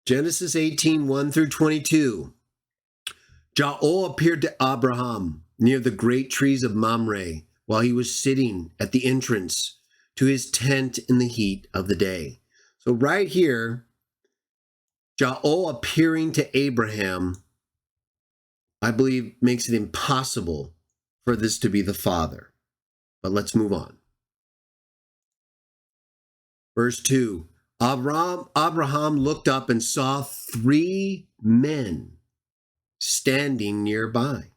Genesis 18, 1 through 22. Jael appeared to Abraham near the great trees of Mamre while he was sitting at the entrance to his tent in the heat of the day. So right here, Jael appearing to Abraham, I believe, makes it impossible for this to be the father. But let's move on. Verse 2, Abraham looked up and saw 3 men standing nearby.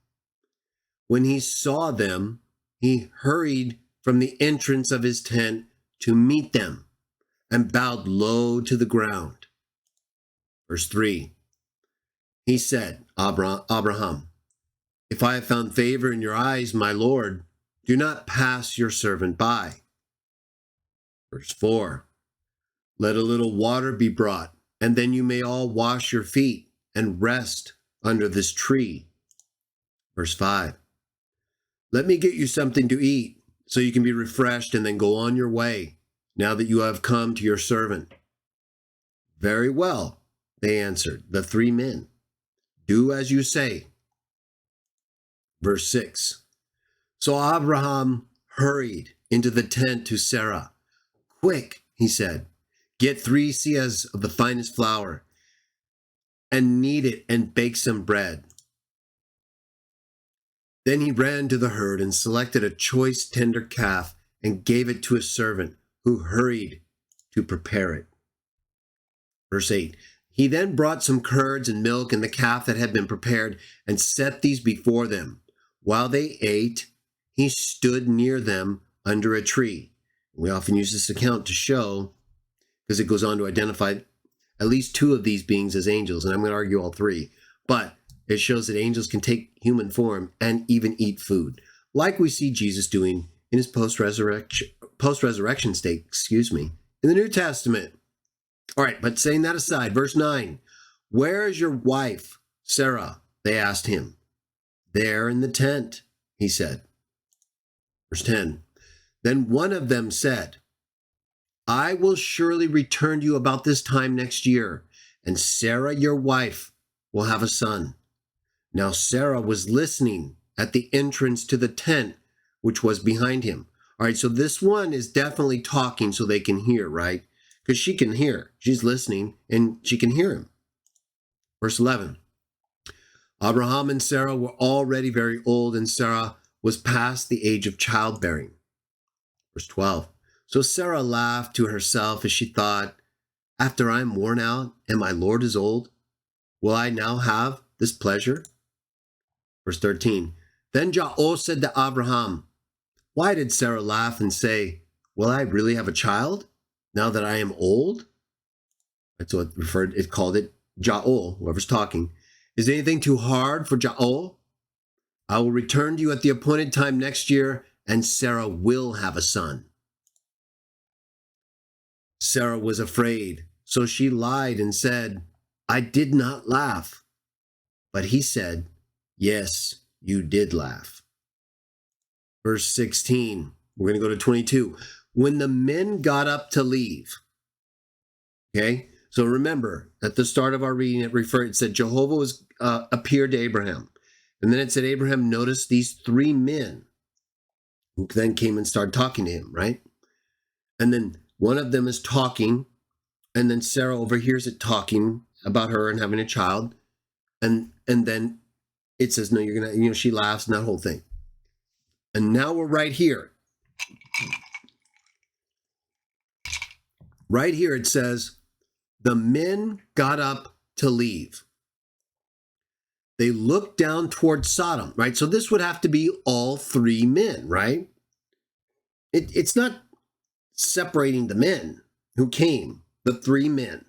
When he saw them, he hurried from the entrance of his tent to meet them and bowed low to the ground. Verse 3, he said, Abraham, if I have found favor in your eyes, my Lord, do not pass your servant by. Verse 4, let a little water be brought, and then you may all wash your feet and rest under this tree. Verse 5, let me get you something to eat so you can be refreshed and then go on your way now that you have come to your servant. Very well, they answered, the 3 men. Do as you say. Verse 6, so Abraham hurried into the tent to Sarah. Quick, he said, get 3 seahs of the finest flour and knead it and bake some bread. Then he ran to the herd and selected a choice tender calf and gave it to his servant, who hurried to prepare it. Verse 8, he then brought some curds and milk and the calf that had been prepared and set these before them. While they ate, he stood near them under a tree. We often use this account to show, because it goes on to identify at least 2 of these beings as angels, and I'm going to argue all 3. But it shows that angels can take human form and even eat food, like we see Jesus doing in his post-resurrection state, in the New Testament. All right, but setting that aside, verse 9, where is your wife, Sarah? They asked him. There in the tent, he said. Verse 10, then one of them said, I will surely return to you about this time next year, and Sarah, your wife, will have a son. Now Sarah was listening at the entrance to the tent, which was behind him. All right, so this one is definitely talking so they can hear, right? Because she can hear. She's listening, and she can hear him. Verse 11, Abraham and Sarah were already very old, and Sarah was past the age of childbearing. Verse 12, so Sarah laughed to herself as she thought, after I am worn out and my Lord is old, will I now have this pleasure? Verse 13, then Jael said to Abraham, why did Sarah laugh and say, will I really have a child now that I am old? That's what it called it, Jael, whoever's talking. Is anything too hard for Jael? I will return to you at the appointed time next year, and Sarah will have a son. Sarah was afraid, so she lied and said, I did not laugh. But he said, yes, you did laugh. Verse 16, we're going to go to 22. When the men got up to leave, okay, so remember, at the start of our reading, it said Jehovah appeared to Abraham. And then it said Abraham noticed these 3 men who then came and started talking to him, right? And then one of them is talking, and then Sarah overhears it talking about her and having a child. And then it says, no, you're going to, she laughs and that whole thing. And now we're right here. Right here it says, the men got up to leave. They looked down toward Sodom, right? So this would have to be all 3 men, right? It's not separating the men who came, the 3 men.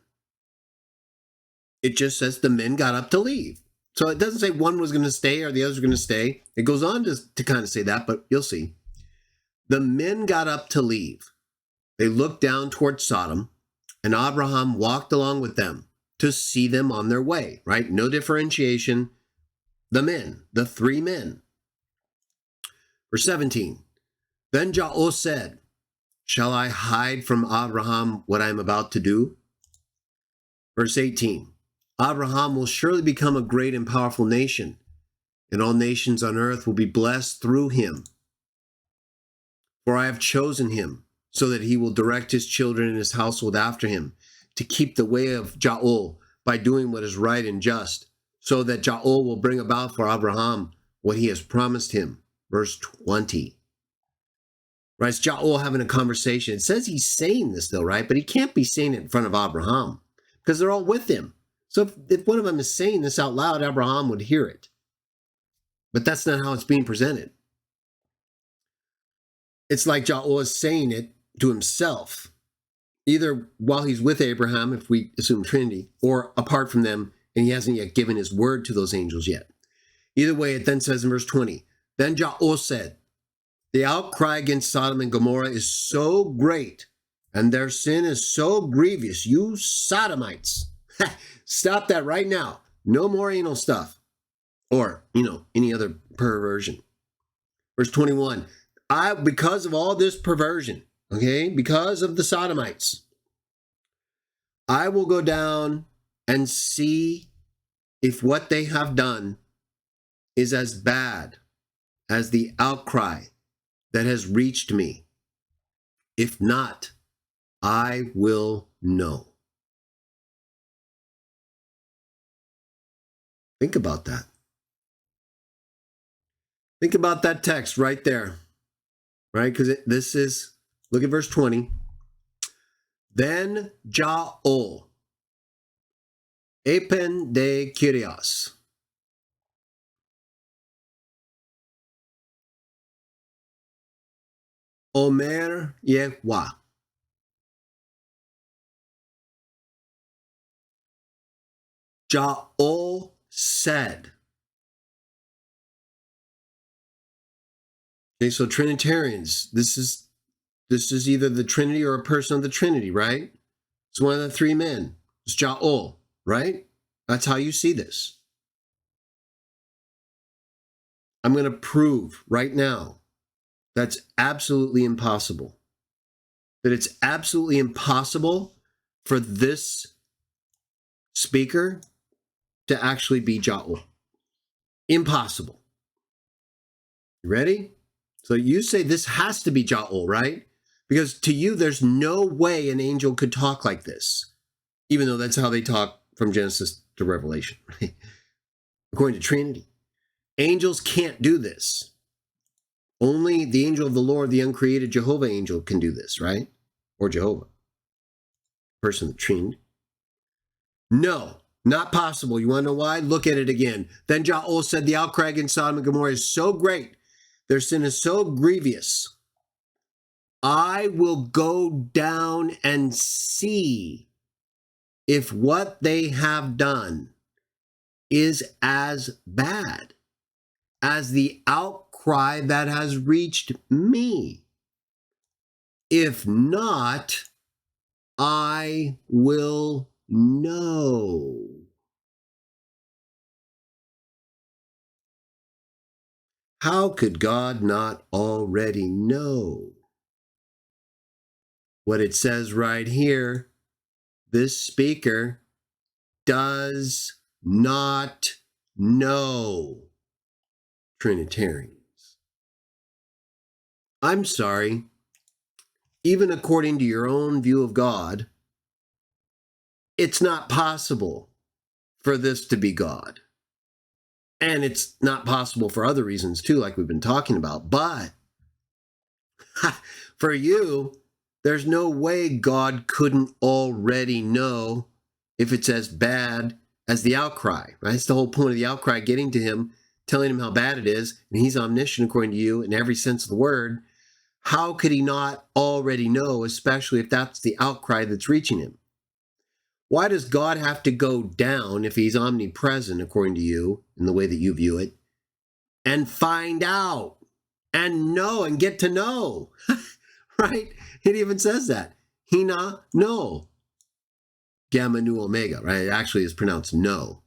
It just says the men got up to leave. So it doesn't say one was going to stay or the others were going to stay. It goes on to kind of say that, but you'll see. The men got up to leave. They looked down toward Sodom, and Abraham walked along with them to see them on their way, right? No differentiation. The men, the 3 men. Verse 17, then Jael said, shall I hide from Abraham what I am about to do? Verse 18, Abraham will surely become a great and powerful nation, and all nations on earth will be blessed through him. For I have chosen him, so that he will direct his children and his household after him, to keep the way of Ja'ol by doing what is right and just, so that Ja'ol will bring about for Abraham what he has promised him. Verse 20. Right, it's Ja'ol having a conversation. It says he's saying this though, right? But he can't be saying it in front of Abraham because they're all with him. So if one of them is saying this out loud, Abraham would hear it. But that's not how it's being presented. It's like Ja'ol is saying it to himself, either while he's with Abraham, if we assume Trinity, or apart from them, and he hasn't yet given his word to those angels yet. Either way, it then says in verse 20, then Ja'ol said, the outcry against Sodom and Gomorrah is so great, and their sin is so grievous, you Sodomites. Stop that right now. No more anal stuff. Or, any other perversion. Verse 21, because of all this perversion, okay, because of the Sodomites, I will go down and see if what they have done is as bad as the outcry that has reached me. If not, I will know. Think about that. Think about that text right there, right? Because this is, look at verse 20. Then Ja'ol, Epen de Kyrios, Omer Yehwah, Ja'ol said. Okay, so Trinitarians, this is either the Trinity or a person of the Trinity, right? It's one of the three men. It's Ja'ol, right? That's how you see this. I'm going to prove right now that's absolutely impossible. That it's absolutely impossible for this speaker to actually be Ja'ol. Impossible. You ready? So you say this has to be Ja'ol, right? Because to you, there's no way an angel could talk like this, even though that's how they talk from Genesis to Revelation, right? According to Trinity. Angels can't do this. Only the angel of the Lord, the uncreated Jehovah angel, can do this, right? Or Jehovah. Person of the Trinity. No, not possible. You want to know why? Look at it again. Then Ja'ol said, the outcry against Sodom and Gomorrah is so great, their sin is so grievous, I will go down and see if what they have done is as bad as the outcry that has reached me. If not, I will know. How could God not already know? What it says right here, this speaker does not know. Trinitarians. I'm sorry, even according to your own view of God, it's not possible for this to be God. And it's not possible for other reasons too, like we've been talking about. But for you, there's no way God couldn't already know if it's as bad as the outcry, right? It's the whole point of the outcry, getting to him, telling him how bad it is, and he's omniscient according to you in every sense of the word. How could he not already know, especially if that's the outcry that's reaching him? Why does God have to go down if he's omnipresent according to you, in the way that you view it, and find out and know and get to know? Right? It even says that. Hina, no. Gamma nu omega, right? It actually is pronounced no,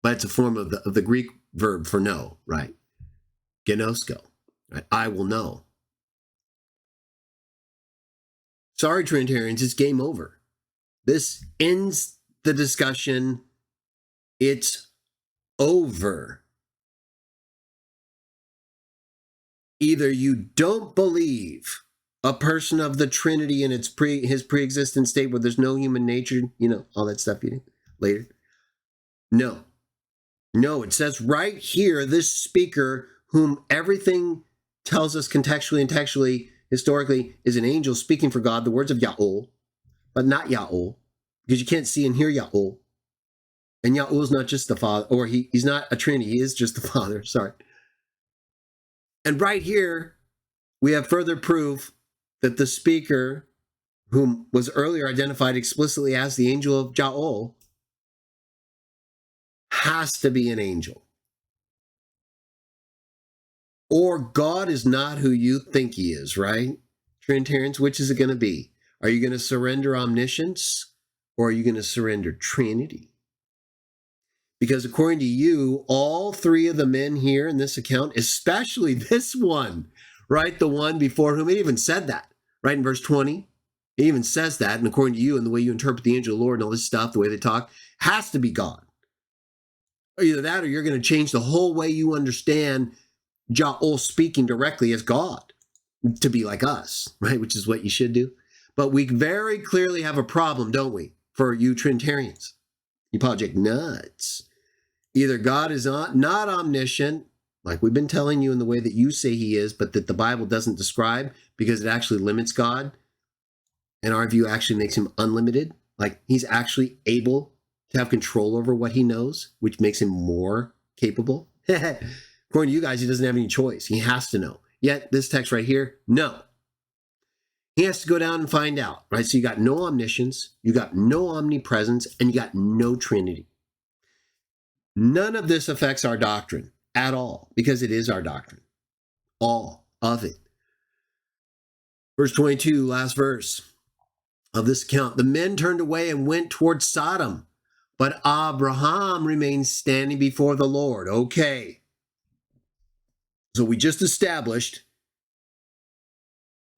but it's a form of the Greek verb for know, right? Genosko, right? I will know. Sorry, Trinitarians, it's game over. This ends the discussion. It's over. Either you don't believe a person of the Trinity in his pre-existent state where there's no human nature, all that stuff later. No, it says right here, this speaker, whom everything tells us contextually and textually, historically, is an angel speaking for God, the words of Yahweh, but not Yahweh, because you can't see and hear Yahweh. And Yahweh is not just the Father, or he's not a Trinity, he is just the Father, sorry. And right here, we have further proof that the speaker, whom was earlier identified explicitly as the angel of Yahweh, has to be an angel. Or God is not who you think he is, right? Trinitarians, which is it going to be? Are you going to surrender omniscience, or are you going to surrender Trinity? Because according to you, all three of the men here in this account, especially this one, right? The one before whom it even said that, right? In verse 20, it even says that. And according to you and the way you interpret the angel of the Lord and all this stuff, the way they talk, has to be God. Either that or you're going to change the whole way you understand Yahweh speaking directly as God to be like us, right? Which is what you should do. But we very clearly have a problem, don't we? For you Trinitarians. You project nuts. Either God is not omniscient, like we've been telling you in the way that you say he is, but that the Bible doesn't describe because it actually limits God. And our view actually makes him unlimited. Like he's actually able to have control over what he knows, which makes him more capable. According to you guys, he doesn't have any choice. He has to know. Yet this text right here, no. He has to go down and find out, right? So you got no omniscience, you got no omnipresence, and you got no Trinity. None of this affects our doctrine at all, because it is our doctrine. All of it. Verse 22, last verse of this account. The men turned away and went towards Sodom, but Abraham remained standing before the Lord. Okay. So we just established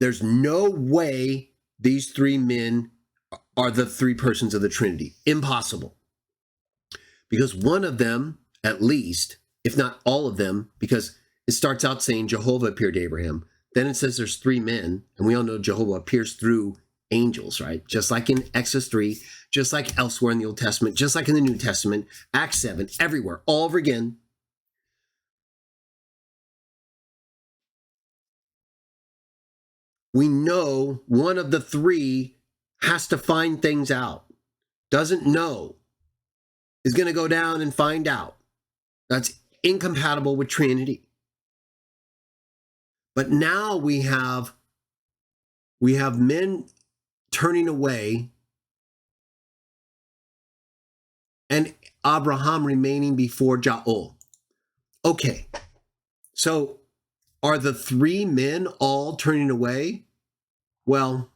there's no way these three men are the three persons of the Trinity. Impossible. Because one of them, at least, if not all of them, because it starts out saying Jehovah appeared to Abraham. Then it says there's three men, and we all know Jehovah appears through angels, right? Just like in Exodus 3, just like elsewhere in the Old Testament, just like in the New Testament, Acts 7, everywhere, all over again. We know one of the three has to find things out, doesn't know, is going to go down and find out. That's incompatible with Trinity. But now we have men turning away and Abraham remaining before Yahweh. Okay, so are the three men all turning away? Well,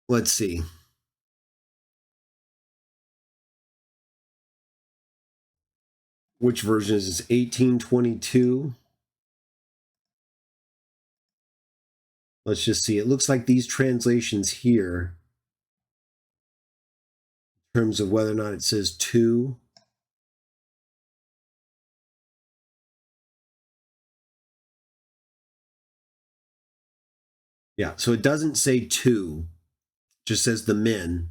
let's see. Which version is this? 1822. Let's just see. It looks like these translations here, in terms of whether or not it says two. Yeah, so it doesn't say two, it just says the men.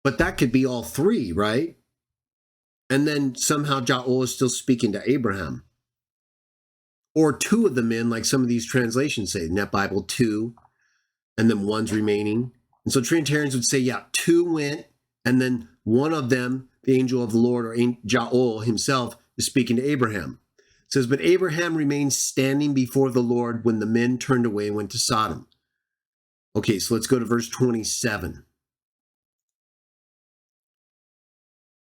But that could be all three, right? And then somehow Yahweh is still speaking to Abraham. Or two of the men, like some of these translations say, in that Bible, two, and then one's remaining. And so Trinitarians would say, yeah, two went, and then one of them, the angel of the Lord, or Yahweh himself, is speaking to Abraham. It says, but Abraham remained standing before the Lord when the men turned away and went to Sodom. Okay, so let's go to verse 27.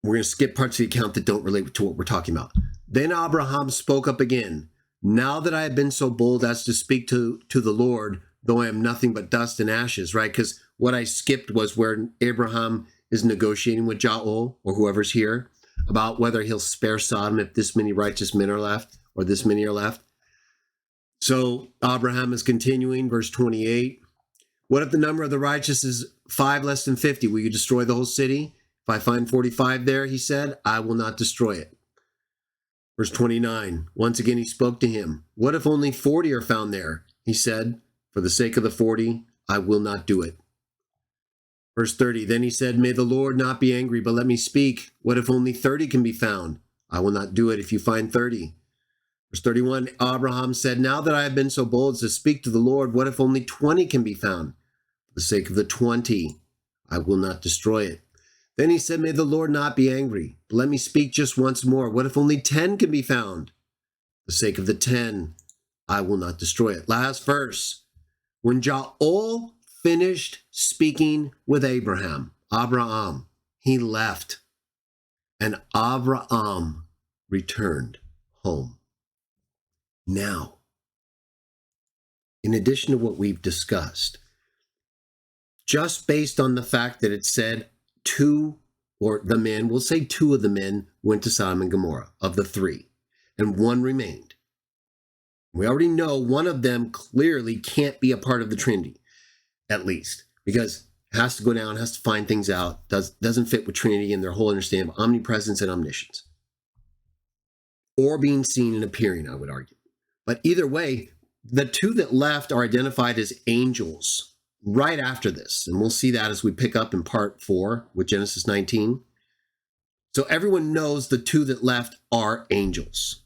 We're going to skip parts of the account that don't relate to what we're talking about. Then Abraham spoke up again. Now that I have been so bold as to speak to the Lord, though I am nothing but dust and ashes, right? Because what I skipped was where Abraham is negotiating with Yahweh, or whoever's here, about whether he'll spare Sodom if this many righteous men are left, or this many are left. So Abraham is continuing, verse 28. What if the number of the righteous is 5 less than 50? Will you destroy the whole city? If I find 45 there, he said, I will not destroy it. Verse 29, once again he spoke to him. What if only 40 are found there? He said, for the sake of the 40, I will not do it. Verse 30, then he said, may the Lord not be angry, but let me speak. What if only 30 can be found? I will not do it if you find 30. Verse 31, Abraham said, now that I have been so bold as to speak to the Lord, what if only 20 can be found? For the sake of the 20, I will not destroy it. Then he said, may the Lord not be angry, but let me speak just once more. What if only 10 can be found? For the sake of the 10, I will not destroy it. Last verse. When Jael finished speaking with Abraham, he left, and Abraham returned home. Now, in addition to what we've discussed, just based on the fact that it said two of the men went to Sodom and Gomorrah of the 3, and 1 remained. We already know one of them clearly can't be a part of the Trinity, at least, because it has to go down, has to find things out, doesn't fit with Trinity and their whole understanding of omnipresence and omniscience. Or being seen and appearing, I would argue. But either way, the 2 that left are identified as angels right after this. And we'll see that as we pick up in part 4 with Genesis 19. So everyone knows the 2 that left are angels.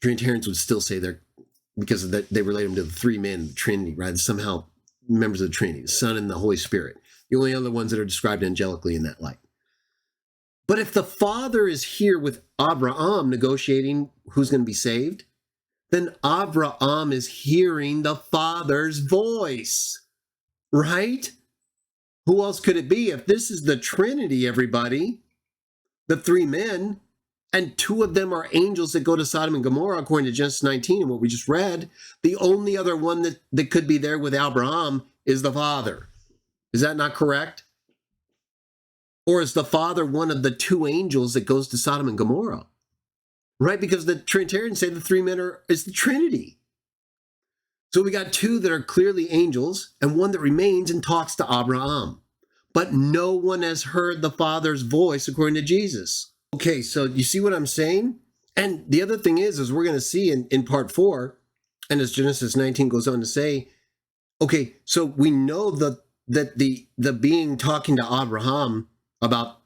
Trinitarians would still say they're, because of that, they relate them to the 3 men, the Trinity, right? Somehow members of the Trinity, the Son and the Holy Spirit. The only other ones that are described angelically in that light. But if the Father is here with Abraham negotiating who's going to be saved, then Abraham is hearing the Father's voice, right? Who else could it be? If this is the Trinity, everybody, the 3 men, and 2 of them are angels that go to Sodom and Gomorrah, according to Genesis 19 and what we just read, the only other one that could be there with Abraham is the Father. Is that not correct? Or is the Father one of the 2 angels that goes to Sodom and Gomorrah? Right? Because the Trinitarians say the 3 men is the Trinity. So we got 2 that are clearly angels and 1 that remains and talks to Abraham. But no one has heard the Father's voice according to Jesus. Okay, so you see what I'm saying? And the other thing is we're going to see in part 4, and as Genesis 19 goes on to say, okay, so we know that the being talking to Abraham about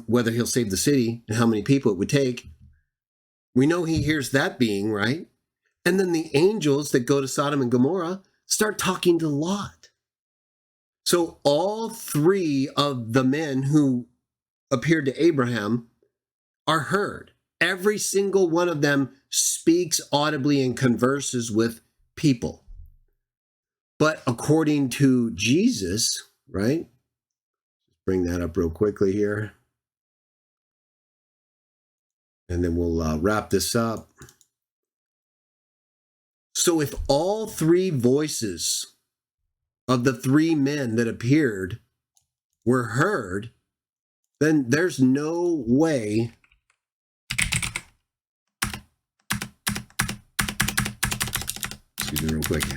whether he'll save the city and how many people it would take, we know he hears that being, right? And then the angels that go to Sodom and Gomorrah start talking to Lot. So all 3 of the men who appeared to Abraham are heard. Every single one of them speaks audibly and converses with people. But according to Jesus, right? Bring that up real quickly here. And then we'll wrap this up. So if all 3 voices of the 3 men that appeared were heard, then there's no way excuse me real quick here.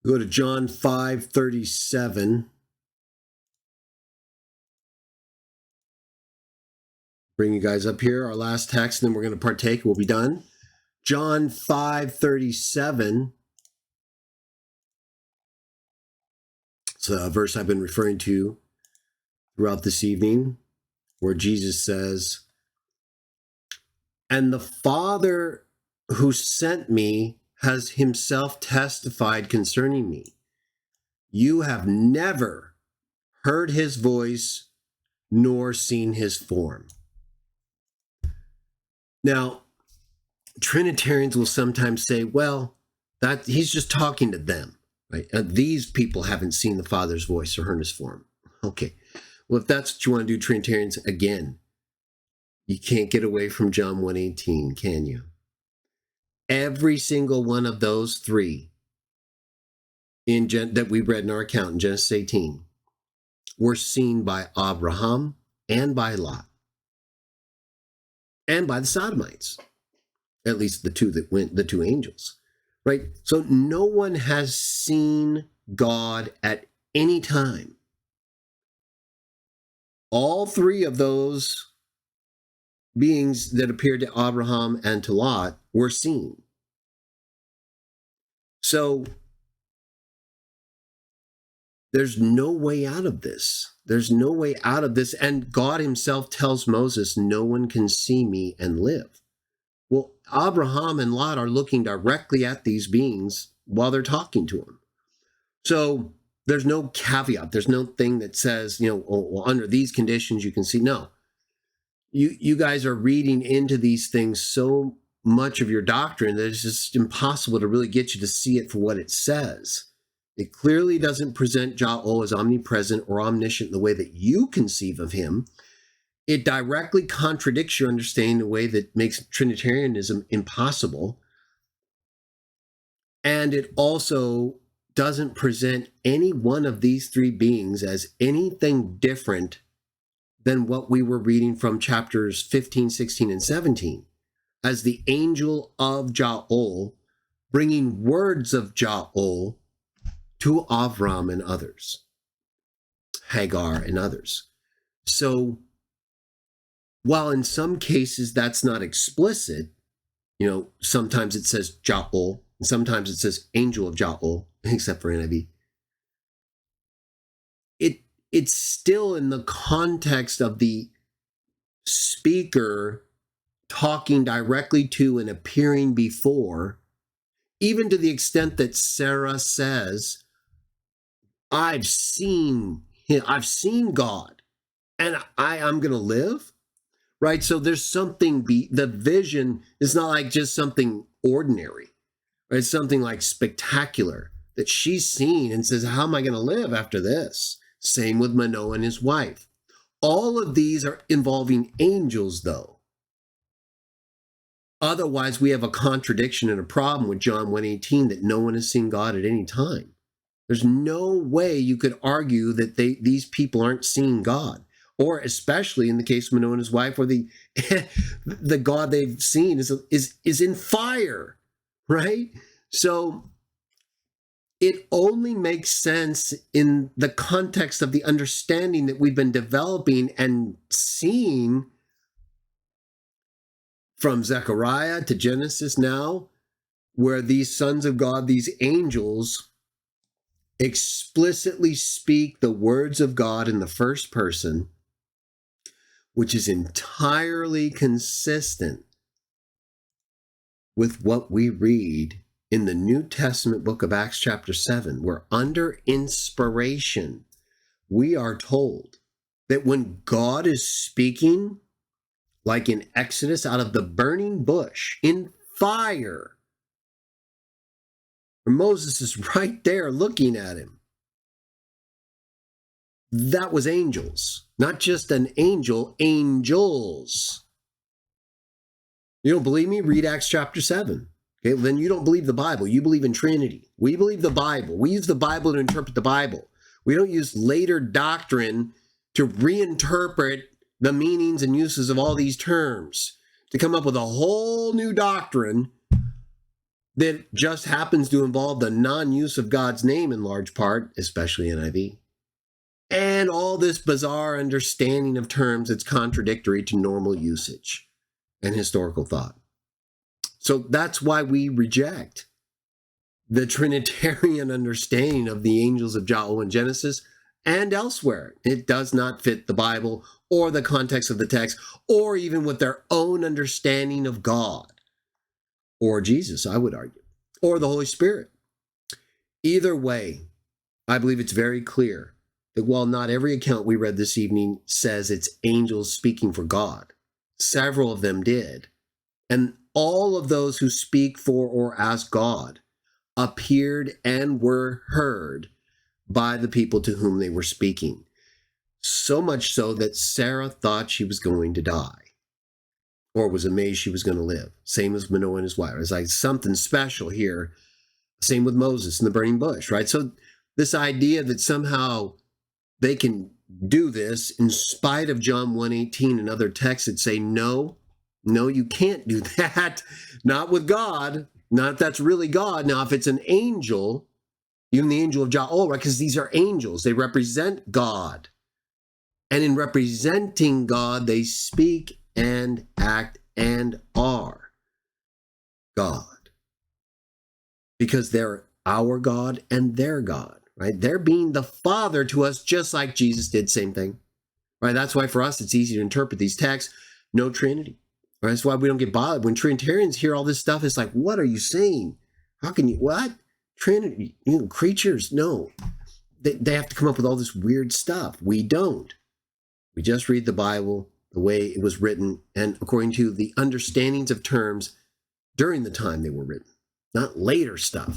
Go to John 5:37. Bring you guys up here, our last text, and then we're going to partake. We'll be done. John 5:37. It's a verse I've been referring to throughout this evening, where Jesus says, and the Father who sent me has himself testified concerning me. You have never heard his voice nor seen his form. Now, Trinitarians will sometimes say, well, that he's just talking to them, right? These people haven't seen the Father's voice or heard his form. Okay, well, if that's what you want to do, Trinitarians, again, you can't get away from John 1:18, can you? Every single one of those 3 that we read in our account in Genesis 18 were seen by Abraham and by Lot. and by the Sodomites, at least the two angels, right? So no one has seen God at any time. All three of those beings that appeared to Abraham and to Lot were seen. So there's no way out of this. There's no way out of this. And God himself tells Moses, no one can see me and live. Well, Abraham and Lot are looking directly at these beings while they're talking to them. So there's no caveat. There's no thing that says, well, under these conditions you can see. No. You guys are reading into these things so much of your doctrine that it's just impossible to really get you to see it for what it says. It clearly doesn't present Ja'ol as omnipresent or omniscient in the way that you conceive of him. It directly contradicts your understanding in a way that makes Trinitarianism impossible. And it also doesn't present any one of these three beings as anything different than what we were reading from chapters 15, 16, and 17, as the angel of Ja'ol, bringing words of Ja'ol to Avram and others, Hagar and others. So while in some cases that's not explicit, sometimes it says Ja'ol, and sometimes it says angel of Ja'ol, except for NIV. It's still in the context of the speaker talking directly to and appearing before, even to the extent that Sarah says, I've seen God, and I'm going to live, right? So there's something, the vision is not like just something ordinary, right? It's something like spectacular that she's seen and says, how am I going to live after this? Same with Manoah and his wife. All of these are involving angels, though. Otherwise, we have a contradiction and a problem with John 1:18 that no one has seen God at any time. There's no way you could argue that these people aren't seeing God, or especially in the case of Manoah and his wife, where the the God they've seen is in fire, right? So it only makes sense in the context of the understanding that we've been developing and seeing from Zechariah to Genesis now, where these sons of God, these angels, explicitly speak the words of God in the first person, which is entirely consistent with what we read in the New Testament book of Acts chapter 7, where under inspiration, we are told that when God is speaking, like in Exodus, out of the burning bush, in fire, Moses is right there looking at him. That was angels, not just an angel, angels. You don't believe me? Read Acts chapter 7. Okay, well, then you don't believe the Bible. You believe in Trinity. We believe the Bible. We use the Bible to interpret the Bible. We don't use later doctrine to reinterpret the meanings and uses of all these terms, to come up with a whole new doctrine that just happens to involve the non-use of God's name in large part, especially NIV, and all this bizarre understanding of terms that's contradictory to normal usage and historical thought. So that's why we reject the Trinitarian understanding of the angels of Ja'ol in Genesis and elsewhere. It does not fit the Bible or the context of the text, or even with their own understanding of God, or Jesus, I would argue, or the Holy Spirit. Either way, I believe it's very clear that while not every account we read this evening says it's angels speaking for God, several of them did. And all of those who speak for or as God appeared and were heard by the people to whom they were speaking. So much so that Sarah thought she was going to die, or was amazed she was going to live. Same as Manoah and his wife. It's like something special here. Same with Moses in the burning bush, right? So this idea that somehow they can do this in spite of John 1:18 and other texts that say, no, No, you can't do that. Not with God. Not if that's really God. Now, if it's an angel, even the angel of Jah, oh, right, because these are angels. They represent God. And in representing God, they speak and act and are God. Because they're our God and their God, right? They're being the Father to us, just like Jesus did, same thing. Right? That's why for us, it's easy to interpret these texts. No Trinity. Right? That's why we don't get bothered. When Trinitarians hear all this stuff, it's like, what are you saying? How can you, what? Trinity, creatures? No. They have to come up with all this weird stuff. We don't. We just read the Bible the way it was written and according to the understandings of terms during the time they were written, not later stuff.